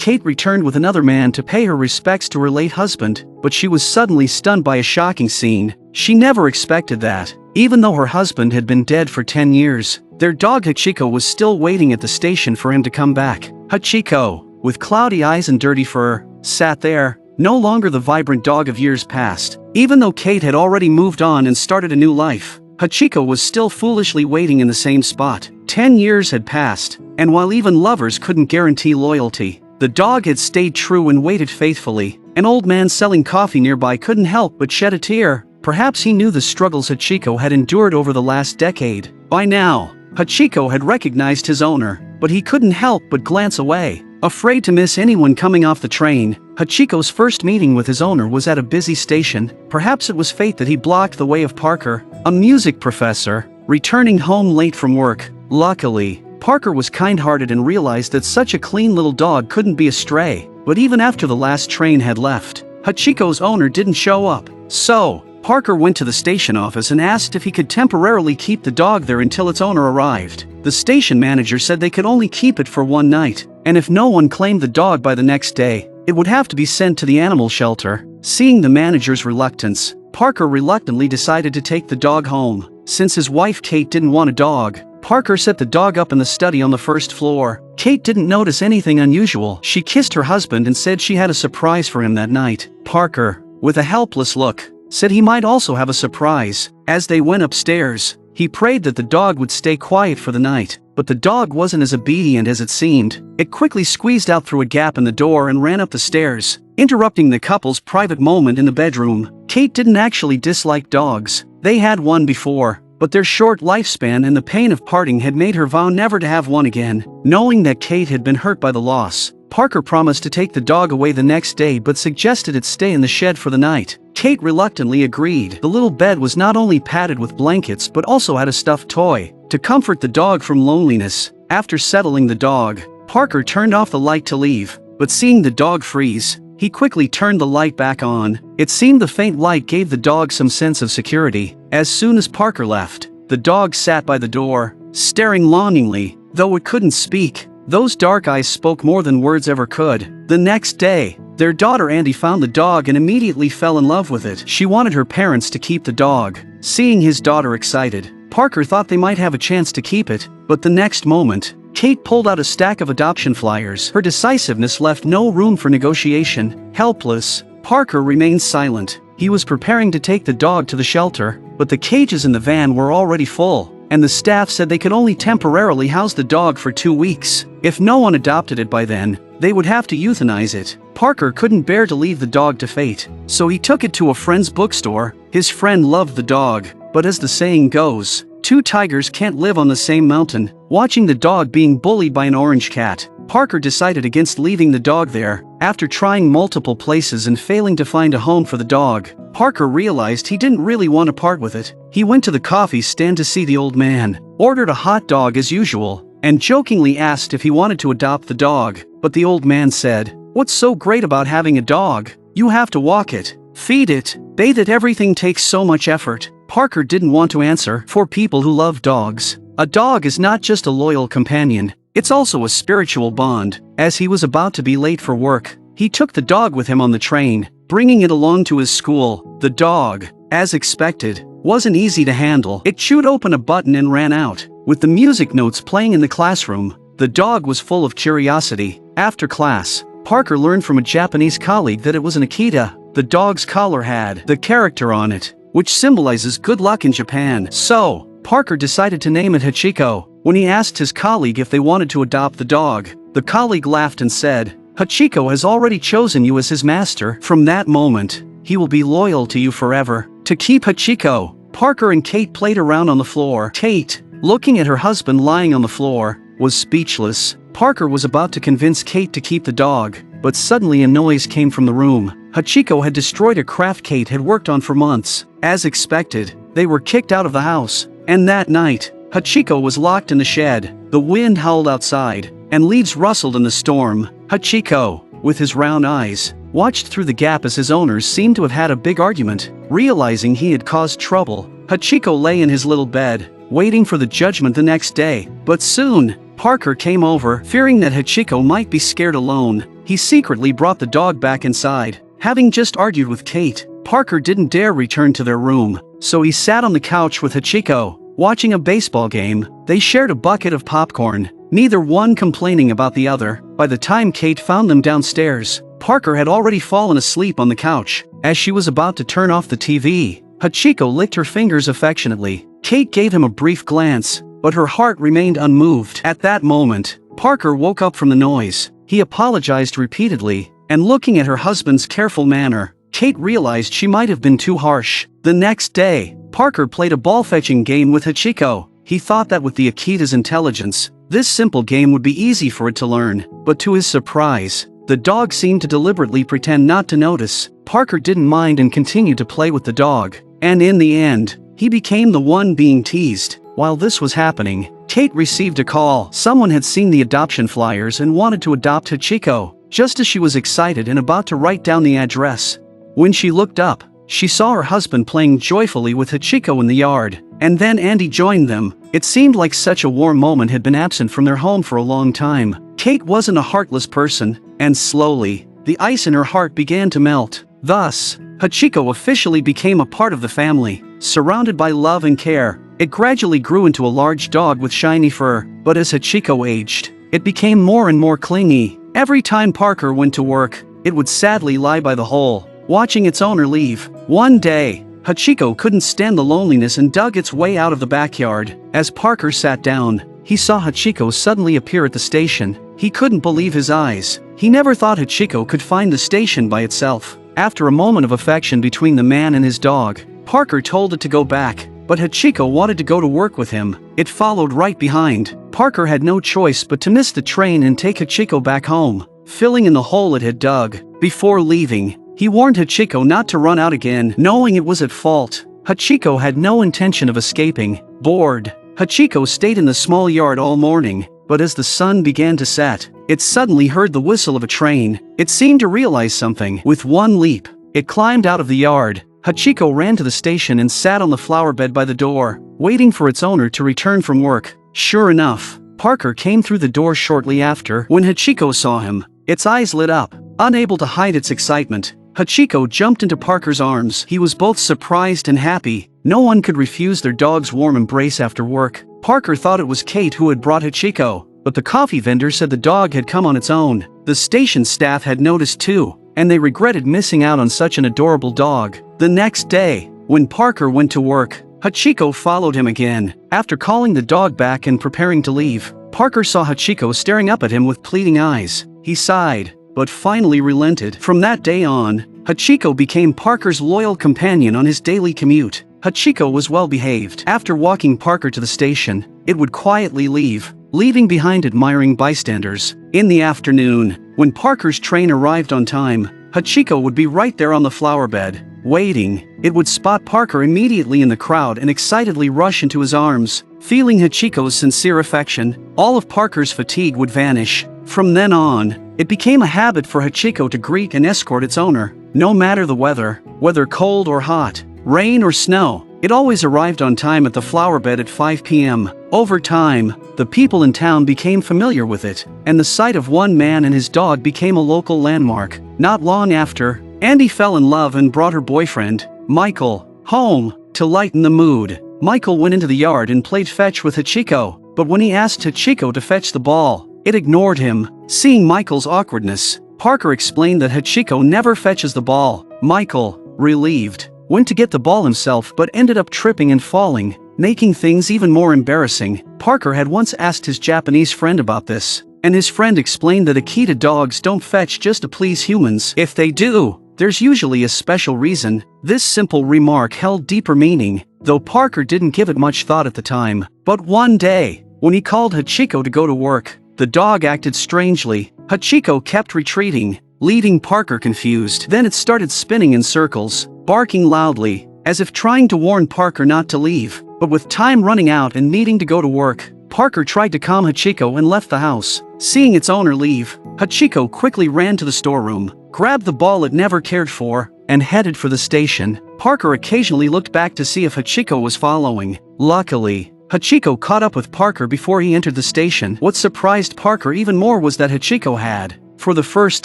Kate returned with another man to pay her respects to her late husband, but she was suddenly stunned by a shocking scene. She never expected that. Even though her husband had been dead for 10 years, their dog Hachiko was still waiting at the station for him to come back. Hachiko, with cloudy eyes and dirty fur, sat there, no longer the vibrant dog of years past. Even though Kate had already moved on and started a new life, Hachiko was still foolishly waiting in the same spot. 10 years had passed, and while even lovers couldn't guarantee loyalty, the dog had stayed true and waited faithfully. An old man selling coffee nearby couldn't help but shed a tear. Perhaps he knew the struggles Hachiko had endured over the last decade. By now, Hachiko had recognized his owner, but he couldn't help but glance away. Afraid to miss anyone coming off the train, Hachiko's first meeting with his owner was at a busy station. Perhaps it was fate that he blocked the way of Parker, a music professor, returning home late from work. Luckily, Parker was kind-hearted and realized that such a clean little dog couldn't be a stray. But even after the last train had left, Hachiko's owner didn't show up. So, Parker went to the station office and asked if he could temporarily keep the dog there until its owner arrived. The station manager said they could only keep it for one night, and if no one claimed the dog by the next day, it would have to be sent to the animal shelter. Seeing the manager's reluctance, Parker reluctantly decided to take the dog home. Since his wife Kate didn't want a dog, Parker set the dog up in the study on the first floor. Kate didn't notice anything unusual. She kissed her husband and said she had a surprise for him that night. Parker, with a helpless look, said he might also have a surprise. As they went upstairs, he prayed that the dog would stay quiet for the night, but the dog wasn't as obedient as it seemed. It quickly squeezed out through a gap in the door and ran up the stairs, interrupting the couple's private moment in the bedroom. Kate didn't actually dislike dogs. They had one before, but their short lifespan and the pain of parting had made her vow never to have one again. Knowing that Kate had been hurt by the loss, Parker promised to take the dog away the next day but suggested it stay in the shed for the night. Kate reluctantly agreed. The little bed was not only padded with blankets but also had a stuffed toy to comfort the dog from loneliness. After settling the dog, Parker turned off the light to leave, but seeing the dog freeze, he quickly turned the light back on. It seemed the faint light gave the dog some sense of security. As soon as Parker left, the dog sat by the door, staring longingly, though it couldn't speak. Those dark eyes spoke more than words ever could. The next day, their daughter Andy found the dog and immediately fell in love with it. She wanted her parents to keep the dog. Seeing his daughter excited, Parker thought they might have a chance to keep it, but the next moment, Kate pulled out a stack of adoption flyers. Her decisiveness left no room for negotiation. Helpless, Parker remained silent. He was preparing to take the dog to the shelter, but the cages in the van were already full, and the staff said they could only temporarily house the dog for 2 weeks. If no one adopted it by then, they would have to euthanize it. Parker couldn't bear to leave the dog to fate, so he took it to a friend's bookstore. His friend loved the dog, but as the saying goes, two tigers can't live on the same mountain. Watching the dog being bullied by an orange cat, Parker decided against leaving the dog there. After trying multiple places and failing to find a home for the dog, Parker realized he didn't really want to part with it. He went to the coffee stand to see the old man, ordered a hot dog as usual, and jokingly asked if he wanted to adopt the dog. But the old man said, "What's so great about having a dog? You have to walk it, feed it, bathe it. Everything takes so much effort." Parker didn't want to answer. For people who love dogs, a dog is not just a loyal companion, it's also a spiritual bond. As he was about to be late for work, he took the dog with him on the train, bringing it along to his school. The dog, as expected, wasn't easy to handle. It chewed open a button and ran out. With the music notes playing in the classroom, the dog was full of curiosity. After class, Parker learned from a Japanese colleague that it was an Akita. The dog's collar had the character on it, which symbolizes good luck in Japan. So, Parker decided to name it Hachiko. When he asked his colleague if they wanted to adopt the dog, the colleague laughed and said, "Hachiko has already chosen you as his master. From that moment, he will be loyal to you forever." To keep Hachiko, Parker and Kate played around on the floor. Kate, looking at her husband lying on the floor, was speechless. Parker was about to convince Kate to keep the dog, but suddenly a noise came from the room. Hachiko had destroyed a craft Kate had worked on for months. As expected, they were kicked out of the house, and that night, Hachiko was locked in the shed. The wind howled outside, and leaves rustled in the storm. Hachiko, with his round eyes, watched through the gap as his owners seemed to have had a big argument. Realizing he had caused trouble, Hachiko lay in his little bed, waiting for the judgment the next day. But soon, Parker came over, fearing that Hachiko might be scared alone. he secretly brought the dog back inside. Having just argued with Kate, Parker didn't dare return to their room, so he sat on the couch with Hachiko, watching a baseball game. They shared a bucket of popcorn, neither one complaining about the other. By the time Kate found them downstairs, Parker had already fallen asleep on the couch. As she was about to turn off the TV, Hachiko licked her fingers affectionately. Kate gave him a brief glance, but her heart remained unmoved. At that moment, Parker woke up from the noise. He apologized repeatedly, and looking at her husband's careful manner, Kate realized she might have been too harsh. The next day, Parker played a ball-fetching game with Hachiko. He thought that with the Akita's intelligence, this simple game would be easy for it to learn, but to his surprise, the dog seemed to deliberately pretend not to notice. Parker didn't mind and continued to play with the dog, and in the end, he became the one being teased. While this was happening, Kate received a call. Someone had seen the adoption flyers and wanted to adopt Hachiko. Just as she was excited and about to write down the address, when she looked up, she saw her husband playing joyfully with Hachiko in the yard, and then Andy joined them. It seemed like such a warm moment had been absent from their home for a long time. Kate wasn't a heartless person, and slowly, the ice in her heart began to melt. Thus, Hachiko officially became a part of the family. Surrounded by love and care, it gradually grew into a large dog with shiny fur. But as Hachiko aged, it became more and more clingy. Every time Parker went to work, it would sadly lie by the hole, watching its owner leave. One day, Hachiko couldn't stand the loneliness and dug its way out of the backyard. As Parker sat down, he saw Hachiko suddenly appear at the station. He couldn't believe his eyes. He never thought Hachiko could find the station by itself. After a moment of affection between the man and his dog, Parker told it to go back, but Hachiko wanted to go to work with him. It followed right behind. Parker had no choice but to miss the train and take Hachiko back home, filling in the hole it had dug. Before leaving, he warned Hachiko not to run out again, knowing it was at fault. Hachiko had no intention of escaping. Bored, Hachiko stayed in the small yard all morning, but as the sun began to set, it suddenly heard the whistle of a train. It seemed to realize something. With one leap, it climbed out of the yard. Hachiko ran to the station and sat on the flower bed by the door, waiting for its owner to return from work. Sure enough, Parker came through the door shortly after. When Hachiko saw him, its eyes lit up. Unable to hide its excitement, Hachiko jumped into Parker's arms. He was both surprised and happy. No one could refuse their dog's warm embrace after work. Parker thought it was Kate who had brought Hachiko, but the coffee vendor said the dog had come on its own. The station staff had noticed too, and they regretted missing out on such an adorable dog. The next day, when Parker went to work, Hachiko followed him again. After calling the dog back and preparing to leave, Parker saw Hachiko staring up at him with pleading eyes. He sighed, but finally relented. From that day on, Hachiko became Parker's loyal companion on his daily commute. Hachiko was well behaved. After walking Parker to the station, it would quietly leave, leaving behind admiring bystanders. In the afternoon, when Parker's train arrived on time, Hachiko would be right there on the flower bed, waiting. It would spot Parker immediately in the crowd and excitedly rush into his arms. Feeling Hachiko's sincere affection, all of Parker's fatigue would vanish. From then on, it became a habit for Hachiko to greet and escort its owner. No matter the weather, whether cold or hot, rain or snow, it always arrived on time at the flower bed at 5 p.m. Over time, the people in town became familiar with it, and the sight of one man and his dog became a local landmark. Not long after, Andy fell in love and brought her boyfriend, Michael, home. To lighten the mood, Michael went into the yard and played fetch with Hachiko, but when he asked Hachiko to fetch the ball, it ignored him. Seeing Michael's awkwardness, Parker explained that Hachiko never fetches the ball. Michael, relieved, went to get the ball himself but ended up tripping and falling, making things even more embarrassing. Parker had once asked his Japanese friend about this, and his friend explained that Akita dogs don't fetch just to please humans. If they do, there's usually a special reason. This simple remark held deeper meaning, though Parker didn't give it much thought at the time. But one day, when he called Hachiko to go to work, the dog acted strangely. Hachiko kept retreating, leaving Parker confused. Then it started spinning in circles, barking loudly, as if trying to warn Parker not to leave. But with time running out and needing to go to work, Parker tried to calm Hachiko and left the house. Seeing its owner leave, Hachiko quickly ran to the storeroom, grabbed the ball it never cared for, and headed for the station. Parker occasionally looked back to see if Hachiko was following. Luckily, Hachiko caught up with Parker before he entered the station. What surprised Parker even more was that Hachiko had, for the first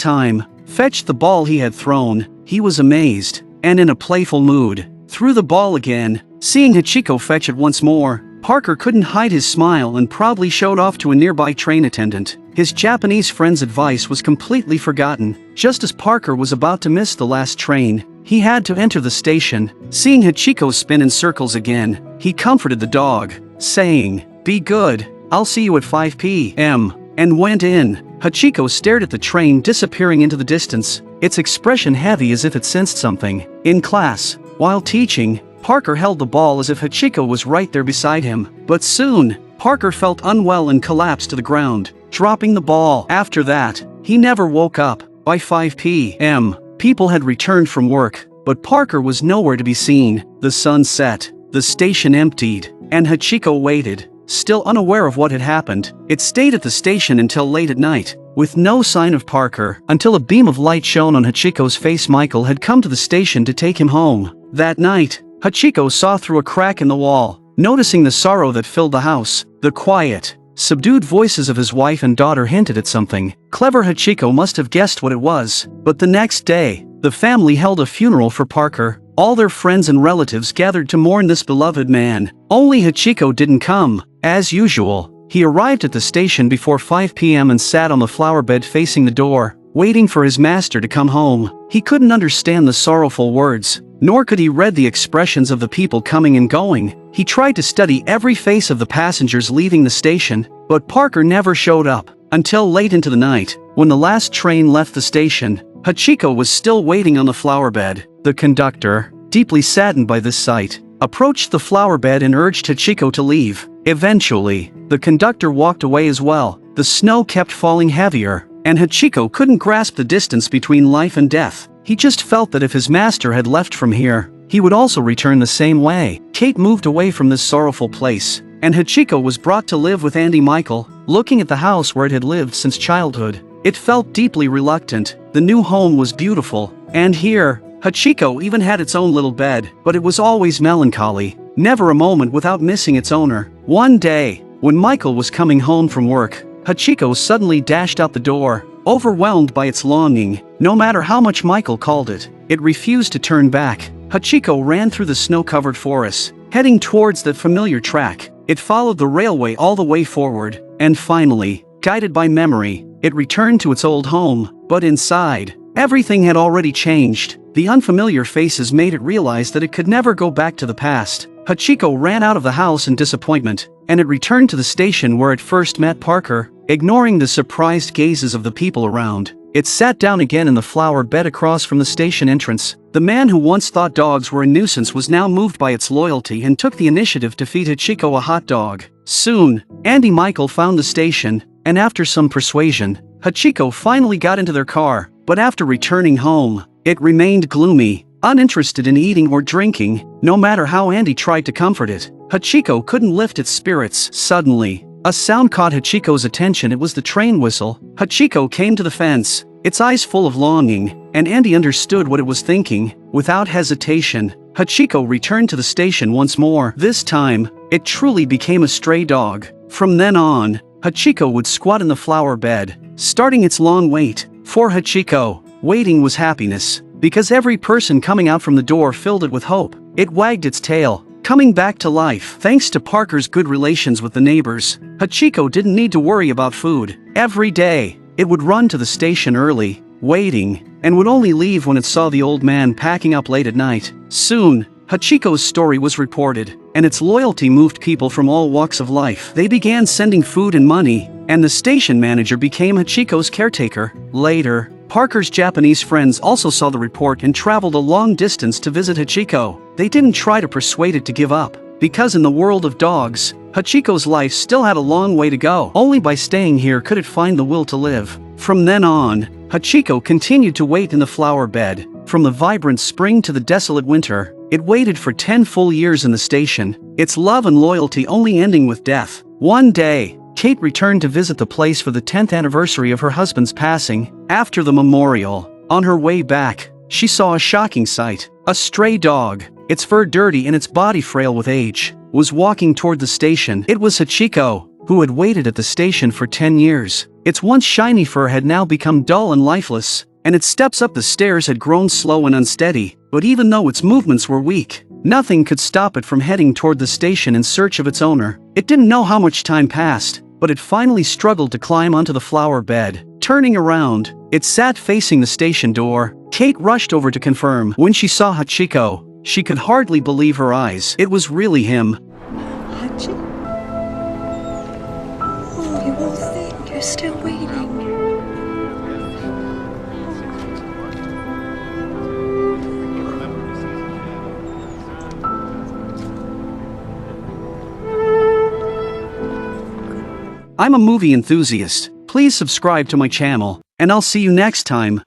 time, fetched the ball he had thrown. He was amazed, and in a playful mood, threw the ball again. Seeing Hachiko fetch it once more, Parker couldn't hide his smile and proudly showed off to a nearby train attendant. His Japanese friend's advice was completely forgotten. Just as Parker was about to miss the last train, he had to enter the station. Seeing Hachiko spin in circles again, he comforted the dog, saying, "Be good, I'll see you at 5 p.m., and went in. Hachiko stared at the train disappearing into the distance, its expression heavy as if it sensed something. In class, while teaching, Parker held the ball as if Hachiko was right there beside him. But soon, Parker felt unwell and collapsed to the ground, dropping the ball. After that, he never woke up. By 5 p.m., people had returned from work, but Parker was nowhere to be seen. The sun set, the station emptied, and Hachiko waited, still unaware of what had happened. It stayed at the station until late at night, with no sign of Parker, until a beam of light shone on Hachiko's face. Michael had come to the station to take him home. That night, Hachiko saw through a crack in the wall, noticing the sorrow that filled the house. The quiet, subdued voices of his wife and daughter hinted at something. Clever Hachiko must have guessed what it was. But the next day, the family held a funeral for Parker. All their friends and relatives gathered to mourn this beloved man. Only Hachiko didn't come. As usual, he arrived at the station before 5 p.m. and sat on the flower bed facing the door, waiting for his master to come home. He couldn't understand the sorrowful words, nor could he read the expressions of the people coming and going. He tried to study every face of the passengers leaving the station, but Parker never showed up. Until late into the night, when the last train left the station, Hachiko was still waiting on the flower bed. The conductor, deeply saddened by this sight, approached the flower bed and urged Hachiko to leave. Eventually, the conductor walked away as well. The snow kept falling heavier, and Hachiko couldn't grasp the distance between life and death. He just felt that if his master had left from here, he would also return the same way. Kate moved away from this sorrowful place, and Hachiko was brought to live with Andy Michael. Looking at the house where it had lived since childhood, it felt deeply reluctant. The new home was beautiful, and here, Hachiko even had its own little bed, but it was always melancholy, never a moment without missing its owner. One day, when Michael was coming home from work, Hachiko suddenly dashed out the door, overwhelmed by its longing. No matter how much Michael called it, it refused to turn back. Hachiko ran through the snow-covered forest, heading towards the familiar track. It followed the railway all the way forward, and finally, guided by memory, it returned to its old home. But inside, everything had already changed. The unfamiliar faces made it realize that it could never go back to the past. Hachiko ran out of the house in disappointment, and it returned to the station where it first met Parker. Ignoring the surprised gazes of the people around, it sat down again in the flower bed across from the station entrance. The man who once thought dogs were a nuisance was now moved by its loyalty and took the initiative to feed Hachiko a hot dog. Soon, Andy Michael found the station, and after some persuasion, Hachiko finally got into their car. But after returning home, it remained gloomy, uninterested in eating or drinking. No matter how Andy tried to comfort it, Hachiko couldn't lift its spirits. Suddenly, a sound caught Hachiko's attention. It was the train whistle. Hachiko came to the fence, its eyes full of longing, and Andy understood what it was thinking. Without hesitation, Hachiko returned to the station once more. This time, it truly became a stray dog. From then on, Hachiko would squat in the flower bed, starting its long wait. For Hachiko, waiting was happiness, because every person coming out from the door filled it with hope. It wagged its tail, coming back to life. Thanks to Parker's good relations with the neighbors, Hachiko didn't need to worry about food. Every day, it would run to the station early, waiting, and would only leave when it saw the old man packing up late at night. Soon, Hachiko's story was reported, and its loyalty moved people from all walks of life. They began sending food and money, and the station manager became Hachiko's caretaker. Later, Parker's Japanese friends also saw the report and traveled a long distance to visit Hachiko. They didn't try to persuade it to give up, because in the world of dogs, Hachiko's life still had a long way to go. Only by staying here could it find the will to live. From then on, Hachiko continued to wait in the flower bed. From the vibrant spring to the desolate winter, it waited for 10 full years in the station, its love and loyalty only ending with death. One day, Kate returned to visit the place for the 10th anniversary of her husband's passing. After the memorial, on her way back, she saw a shocking sight. A stray dog, its fur dirty and its body frail with age, was walking toward the station. It was Hachiko, who had waited at the station for 10 years. Its once shiny fur had now become dull and lifeless, and its steps up the stairs had grown slow and unsteady. But even though its movements were weak, nothing could stop it from heading toward the station in search of its owner. It didn't know how much time passed, but it finally struggled to climb onto the flower bed. Turning around, it sat facing the station door. Kate rushed over to confirm. When she saw Hachiko, she could hardly believe her eyes. It was really him. Hachi? Oh, you will think you're still waiting. I'm a movie enthusiast. Please subscribe to my channel, and I'll see you next time.